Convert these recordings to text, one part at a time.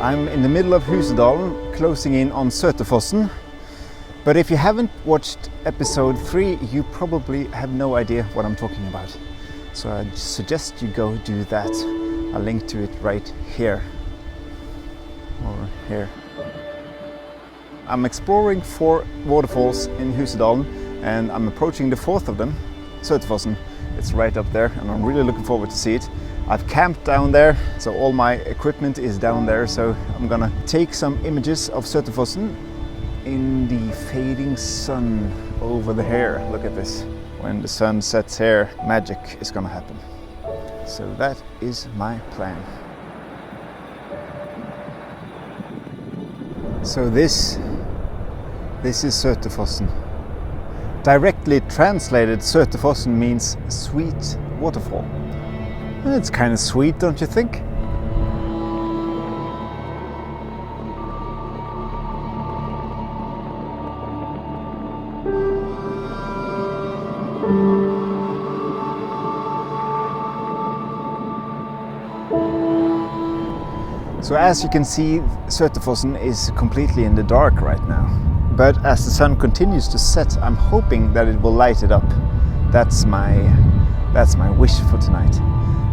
I'm in the middle of Husedalen, closing in on Søtefossen. But if you haven't watched episode 3, you probably have no idea what I'm talking about. So I suggest you go do that. I'll link to it right here. Or here. I'm exploring 4 waterfalls in Husedalen and I'm approaching the 4th of them, Søtefossen. It's right up there and I'm really looking forward to see it. I've camped down there, so all my equipment is down there, so I'm gonna take some images of Søtefossen in the fading sun over there. Look at this. When the sun sets here, magic is gonna happen. So that is my plan. So this is Søtefossen. Directly translated, Søtefossen means sweet waterfall. It's kind of sweet, don't you think? So as you can see, Søtefossen is completely in the dark right now. But as the sun continues to set, I'm hoping that it will light it up. That's my wish for tonight.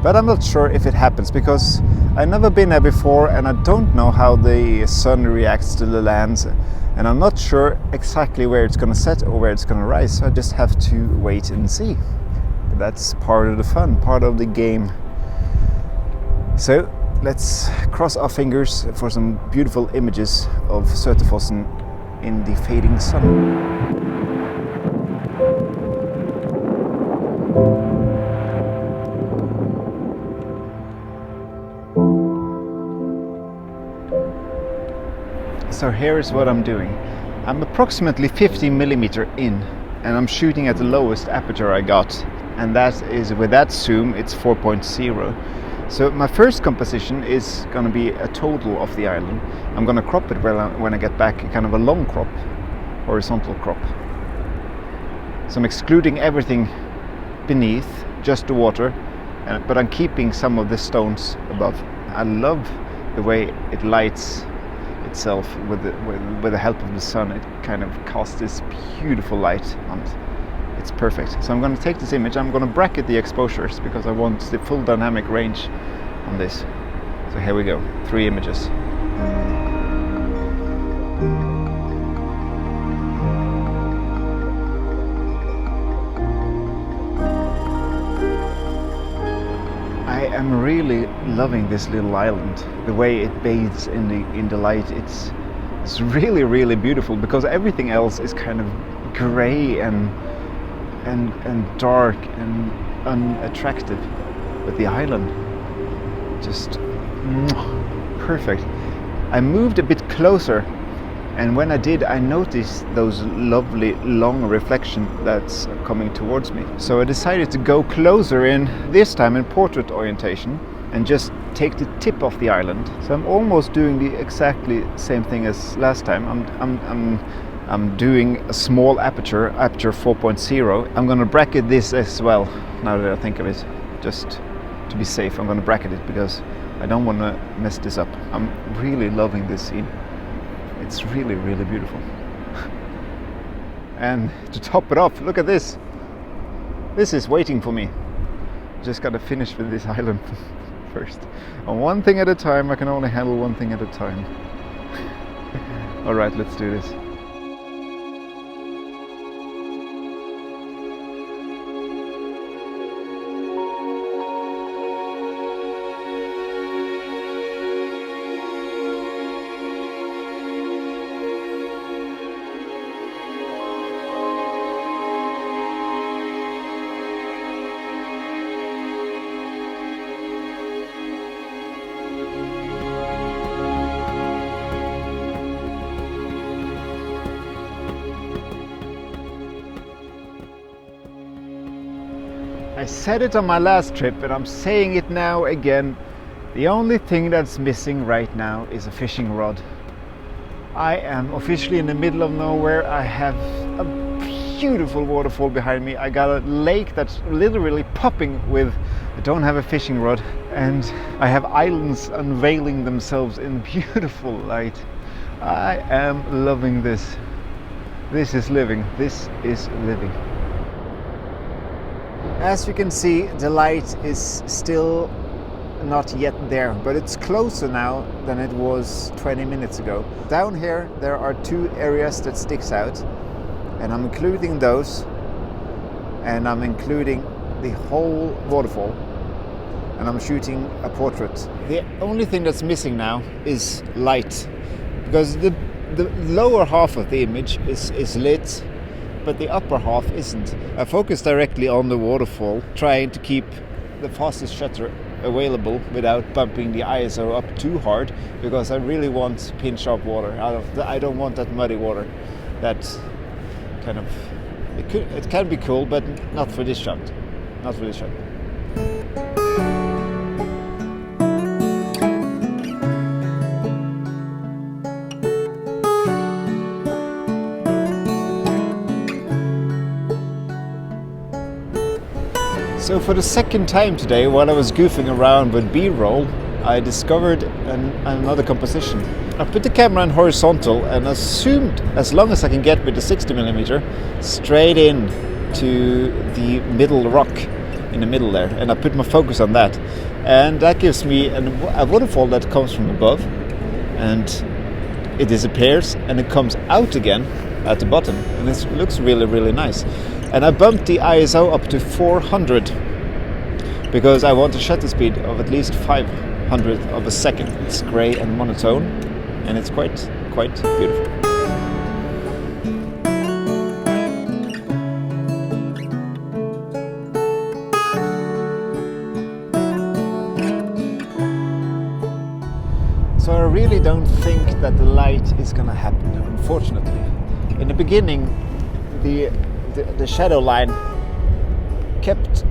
But I'm not sure if it happens because I've never been there before and I don't know how the sun reacts to the lands, and I'm not sure exactly where it's going to set or where it's going to rise, so I just have to wait and see. But that's part of the fun, part of the game. So let's cross our fingers for some beautiful images of Søtefossen in the fading sun. So here is what I'm doing. I'm approximately 50mm in and I'm shooting at the lowest aperture I got, and that is, with that zoom, it's 4.0. So my first composition is going to be a total of the island. I'm going to crop it when I get back, kind of a long crop, horizontal crop. So I'm excluding everything beneath, just the water, but I'm keeping some of the stones above. I love the way it lights itself with the help of the sun. It kind of casts this beautiful light on it. It's perfect. So I'm going to take this image, I'm going to bracket the exposures because I want the full dynamic range on this. So here we go, 3 images. I am really loving this little island, the way it bathes in the light. It's really beautiful because everything else is kind of grey and dark and unattractive, but the island just perfect. I moved a bit closer, and when I did, I noticed those lovely long reflections that's coming towards me. So I decided to go closer in, this time in portrait orientation, and just take the tip of the island. So I'm almost doing the exactly same thing as last time. I'm doing a small aperture 4.0. I'm going to bracket this as well, now that I think of it. Just to be safe, I'm going to bracket it because I don't want to mess this up. I'm really loving this scene. It's really beautiful. And to top it off, look at this. This is waiting for me. Just got to finish with this island first. And one thing at a time. I can only handle one thing at a time. All right, let's do this. I said it on my last trip and I'm saying it now again. The only thing that's missing right now is a fishing rod. I am officially in the middle of nowhere. I have a beautiful waterfall behind me. I got a lake that's literally popping with, I don't have a fishing rod, and I have islands unveiling themselves in beautiful light. I am loving this. This is living. This is living. As you can see, the light is still not yet there, but it's closer now than it was 20 minutes ago. Down here there are two areas that sticks out, and I'm including those, and I'm including the whole waterfall, and I'm shooting a portrait. The only thing that's missing now is light, because the lower half of the image is lit, but the upper half isn't. I focus directly on the waterfall, trying to keep the fastest shutter available without bumping the ISO up too hard, because I really want pin sharp water. I don't want that muddy water. That kind of, it can be cool, but not for this shot. Not for this shot. So for the second time today, while I was goofing around with B-roll, I discovered another composition. I put the camera in horizontal and assumed, as long as I can get with the 60mm, straight in to the middle rock in the middle there, and I put my focus on that, and that gives me a waterfall that comes from above, and it disappears and it comes out again at the bottom, and it looks really, really nice. And I bumped the ISO up to 400 because I want a shutter speed of at least 500 of a second. It's grey and monotone, and it's quite beautiful. So I really don't think that the light is gonna happen, unfortunately. In the beginning, the shadow line kept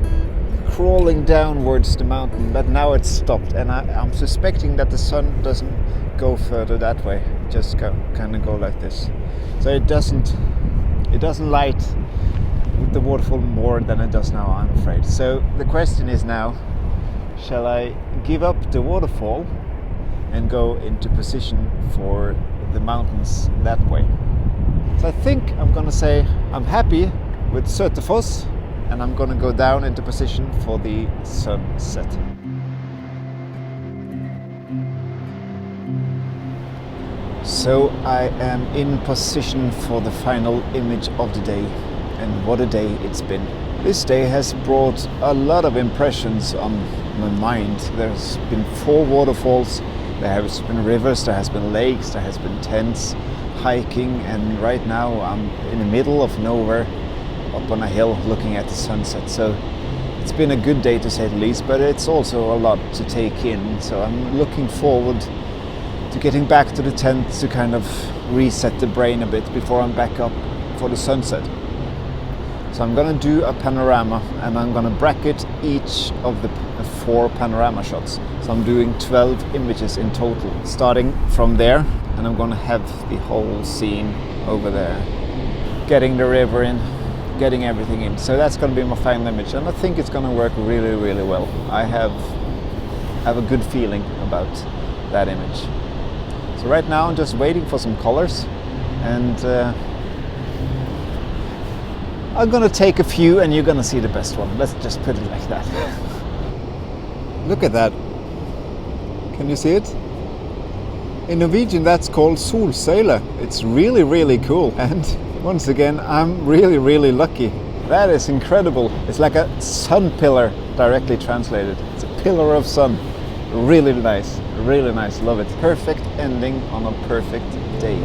crawling downwards the mountain, but now it's stopped, and I'm suspecting that the sun doesn't go further that way, just kind of go like this. So it doesn't light with the waterfall more than it does now, I'm afraid. So the question is now, shall I give up the waterfall and go into position for the mountains that way? So I think I'm gonna say I'm happy with Søtefossen, and I'm gonna go down into position for the sunset. So I am in position for the final image of the day, and what a day it's been. This day has brought a lot of impressions on my mind. There's been 4 waterfalls, there has been rivers, there has been lakes, there has been tents, hiking, and right now I'm in the middle of nowhere up on a hill looking at the sunset. So it's been a good day to say the least, but it's also a lot to take in. So I'm looking forward to getting back to the tent to kind of reset the brain a bit before I'm back up for the sunset. So I'm gonna do a panorama, and I'm gonna bracket each of the 4 panorama shots. So I'm doing 12 images in total, starting from there, and I'm gonna have the whole scene over there, getting the river in, getting everything in. So that's gonna be my final image, and I think it's gonna work really, really well. I have a good feeling about that image. So right now I'm just waiting for some colors, and I'm gonna take a few and you're gonna see the best one. Let's just put it like that. Look at that. Can you see it? In Norwegian that's called solsøyle. It's really, really cool. And once again, I'm really, really lucky. That is incredible. It's like a sun pillar directly translated. It's a pillar of sun. Really nice, really nice. Love it. Perfect ending on a perfect day.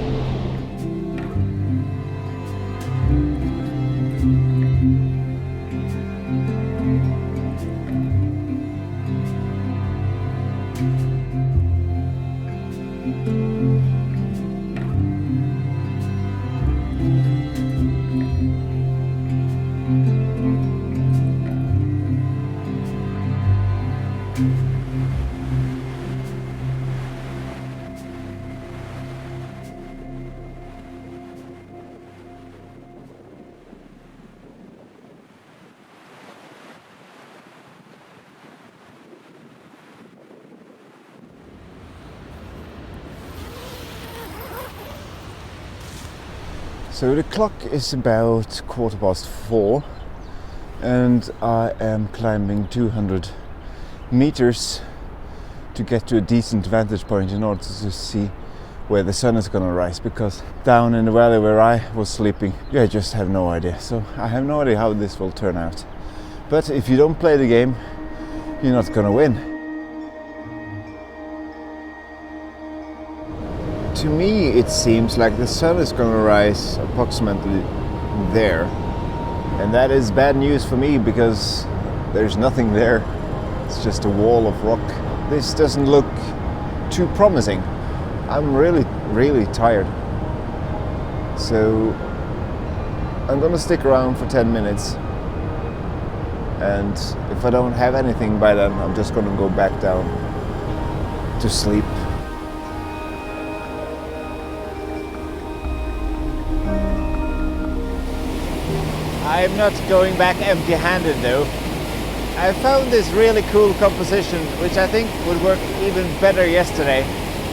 So the clock is about 4:15 and I am climbing 200 meters to get to a decent vantage point in order to see where the sun is gonna rise, because down in the valley where I was sleeping, I just have no idea. So I have no idea how this will turn out. But if you don't play the game, you're not gonna win. To me, it seems like the sun is gonna rise approximately there. And that is bad news for me because there's nothing there. It's just a wall of rock. This doesn't look too promising. I'm really tired. So I'm gonna stick around for 10 minutes. And if I don't have anything by then, I'm just gonna go back down to sleep. I'm not going back empty-handed though. I found this really cool composition, which I think would work even better yesterday,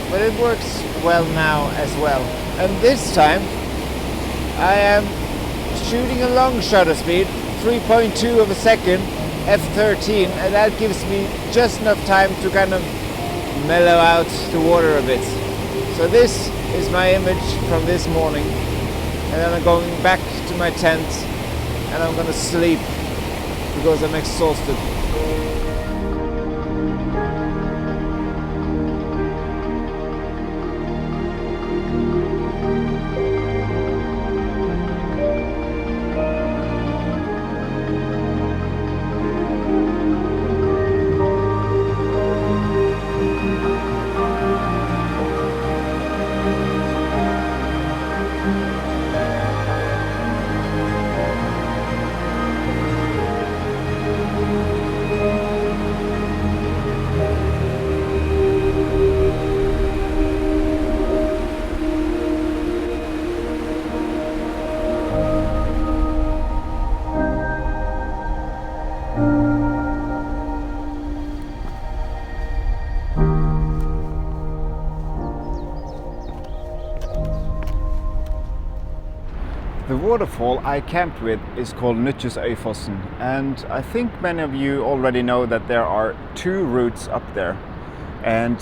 but it works well now as well. And this time I am shooting a long shutter speed, 3.2 of a second, f13, and that gives me just enough time to kind of mellow out the water a bit. So this is my image from this morning, and then I'm going back to my tent and I'm gonna sleep because I'm exhausted. The waterfall I camped with is called Søtefossen, and I think many of you already know that there are 2 routes up there. And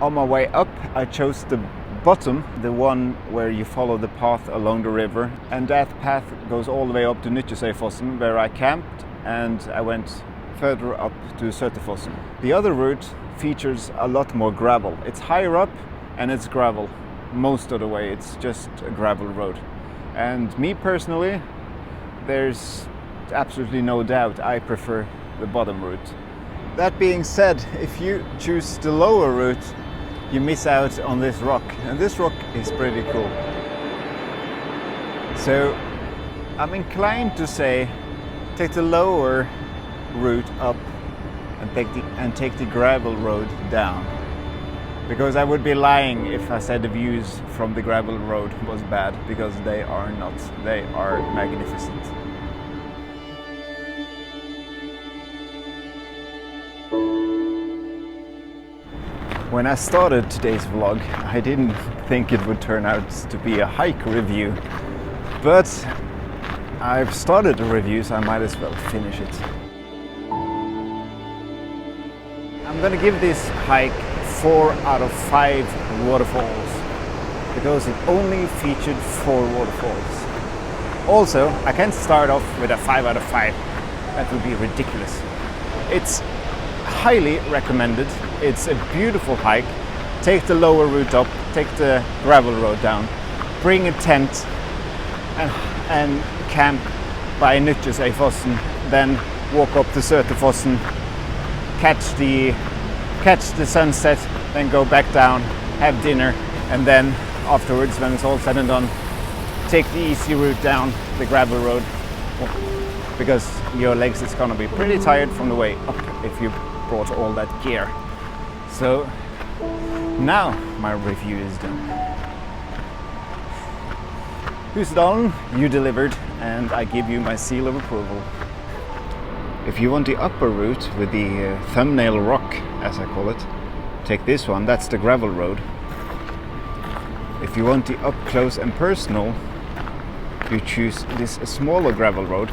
on my way up I chose the bottom, the one where you follow the path along the river, and that path goes all the way up to Søtefossen where I camped, and I went further up to Søtefossen. The other route features a lot more gravel. It's higher up and it's gravel. Most of the way it's just a gravel road. And me personally, there's absolutely no doubt I prefer the bottom route. That being said, if you choose the lower route, you miss out on this rock. And this rock is pretty cool. So I'm inclined to say, take the lower route up and take the gravel road down. Because I would be lying if I said the views from the gravel road was bad, because they are not. They are magnificent. When I started today's vlog, I didn't think it would turn out to be a hike review. But I've started a review, so I might as well finish it. I'm gonna give this hike 4 out of 5 waterfalls because it only featured 4 waterfalls. Also, I can't start off with a 5 out of 5. That would be ridiculous. It's highly recommended. It's a beautiful hike. Take the lower route up, take the gravel road down, bring a tent and camp by Søtefossen, then walk up to Søtefossen, catch the sunset, then go back down, have dinner, and then afterwards, when it's all said and done, take the easy route down the gravel road, because your legs is gonna be pretty tired from the way up if you brought all that gear. So now my review is done. Husedalen, you delivered, and I give you my seal of approval. If you want the upper route with the thumbnail rock, as I call it, take this one, that's the gravel road. If you want the up close and personal, you choose this smaller gravel road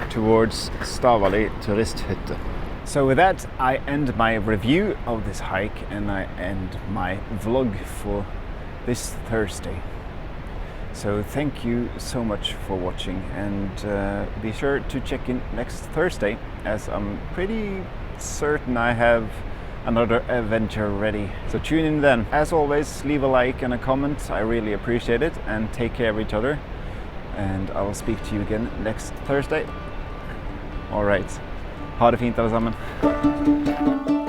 towards Stavali Turisthytte. So with that, I end my review of this hike and I end my vlog for this Thursday. So thank you so much for watching, and be sure to check in next Thursday, as I'm pretty certain I have another adventure ready. So tune in then. As always, leave a like and a comment, I really appreciate it, and take care of each other, and I will speak to you again next Thursday. Alright, ha det fint alle sammen.